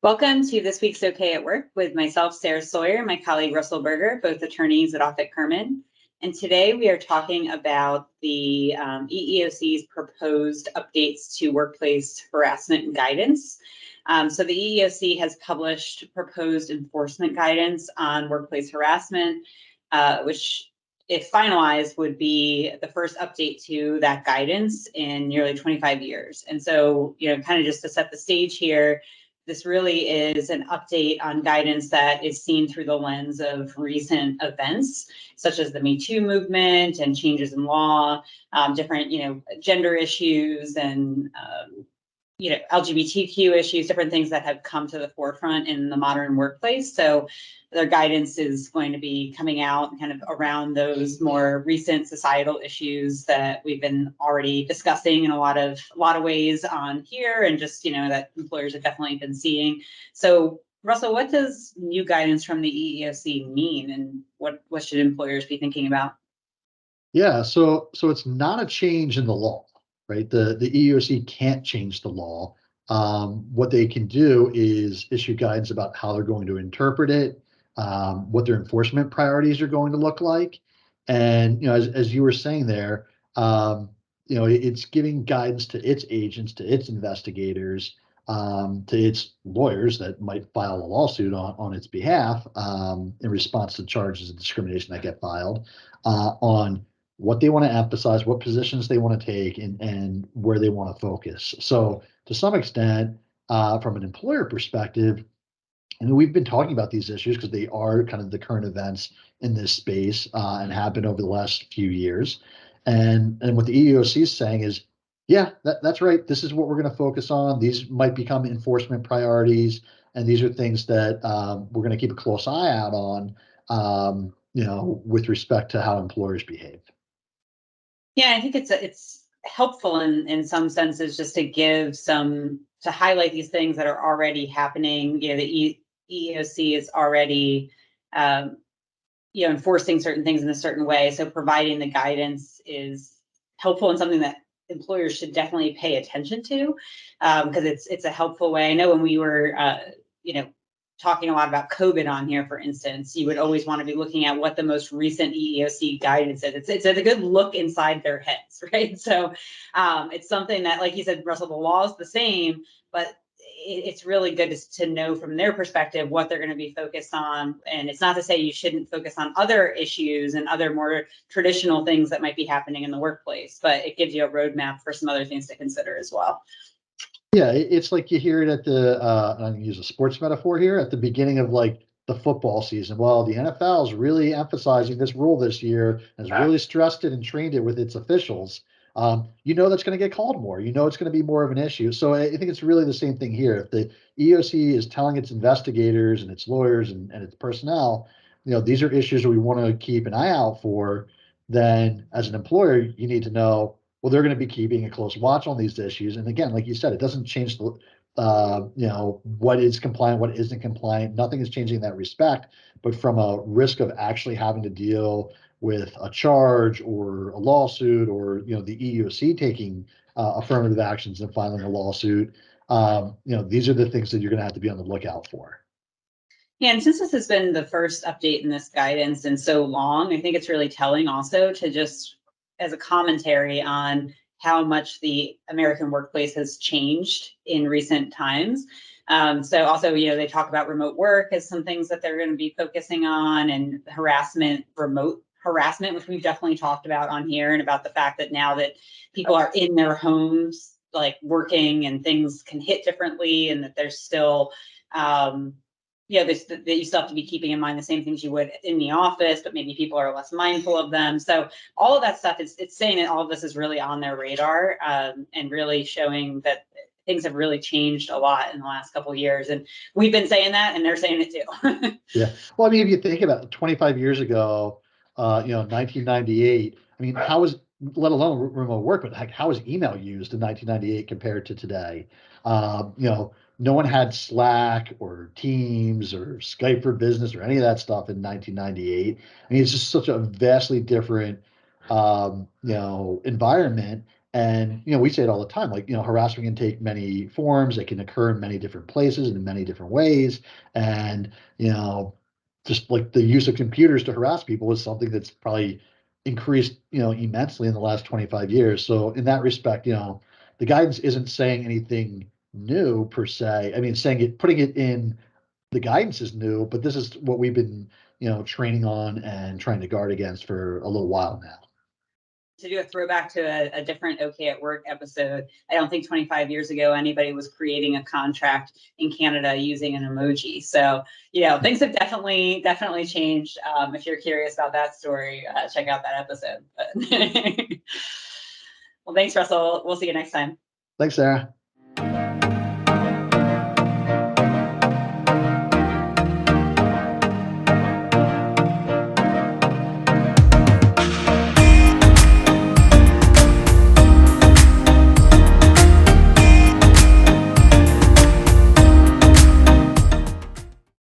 Welcome to this week's OK at Work with myself, Sarah Sawyer, and my colleague Russell Berger, both attorneys at Offit Kurman. And today we are talking about the EEOC's proposed updates to workplace harassment and guidance. So the EEOC has published proposed enforcement guidance on workplace harassment, which, if finalized, would be the first update to that guidance in nearly 25 years. And so, kind of just to set the stage here, this really is an update on guidance that is seen through the lens of recent events, such as the Me Too movement and changes in law, different, gender issues and, LGBTQ issues, different things that have come to the forefront in the modern workplace. So their guidance is going to be coming out kind of around those more recent societal issues that we've been already discussing in a lot of ways on here, and just that employers have definitely been seeing. So Russell, what does new guidance from the EEOC mean, and what should employers be thinking about? Yeah, so it's not a change in the law, right? The EEOC can't change the law. What they can do is issue guidance about how they're going to interpret it, what their enforcement priorities are going to look like, and as you were saying there, it's giving guidance to its agents, to its investigators, to its lawyers that might file a lawsuit on its behalf in response to charges of discrimination that get filed on what they want to emphasize, what positions they want to take, and where they want to focus. So to some extent, from an employer perspective, and we've been talking about these issues because they are kind of the current events in this space and have been over the last few years. And what the EEOC is saying is, yeah, that's right. This is what we're going to focus on. These might become enforcement priorities, and these are things that we're going to keep a close eye out on, with respect to how employers behave. Yeah, I think it's helpful in some senses just to to highlight these things that are already happening. The EEOC is already enforcing certain things in a certain way. So providing the guidance is helpful and something that employers should definitely pay attention to, because it's a helpful way. I know when we were talking a lot about COVID on here, for instance, you would always want to be looking at what the most recent EEOC guidance is. It's a good look inside their heads, right? So it's something that, like you said, Russell, the law is the same, but it's really good to know from their perspective what they're going to be focused on. And it's not to say you shouldn't focus on other issues and other more traditional things that might be happening in the workplace, but it gives you a roadmap for some other things to consider as well. Yeah, it's like you hear it at I'm going to use a sports metaphor here, at the beginning of like the football season. Well, the NFL is really emphasizing this rule this year, has really stressed it and trained it with its officials. That's going to get called more. It's going to be more of an issue. So I think it's really the same thing here. If the EEOC is telling its investigators and its lawyers and its personnel, these are issues that we want to keep an eye out for, then as an employer, you need to know, well, they're going to be keeping a close watch on these issues. And again, like you said, it doesn't change the, what is compliant, what isn't compliant. Nothing is changing in that respect. But from a risk of actually having to deal with a charge or a lawsuit, or the EEOC taking affirmative actions and filing a lawsuit, these are the things that you're going to have to be on the lookout for. Yeah, and since this has been the first update in this guidance in so long, I think it's really telling also to just as a commentary on how much the American workplace has changed in recent times. So also, they talk about remote work as some things that they're going to be focusing on, and remote harassment, which we've definitely talked about on here, and about the fact that now that people are in their homes, like working, and things can hit differently, and that there's still, that you still have to be keeping in mind the same things you would in the office, but maybe people are less mindful of them. So all of that stuff, it's saying that all of this is really on their radar, and really showing that things have really changed a lot in the last couple of years. And we've been saying that, and they're saying it too. Yeah. Well, I mean, if you think about it, 25 years ago, 1998, I mean, let alone remote work, but how was email used in 1998 compared to today? No one had Slack or Teams or Skype for Business or any of that stuff in 1998. I mean, it's just such a vastly different, environment. And, we say it all the time, like, harassment can take many forms. It can occur in many different places and in many different ways. And, just like the use of computers to harass people is something that's probably increased, immensely in the last 25 years. So in that respect, the guidance isn't saying anything new per se. I mean, putting it in the guidance is new, but this is what we've been, training on and trying to guard against for a little while now. To do a throwback to a different OK at Work episode, I don't think 25 years ago anybody was creating a contract in Canada using an emoji. So, things have definitely changed. If you're curious about that story, check out that episode. But well, thanks, Russell. We'll see you next time. Thanks, Sarah.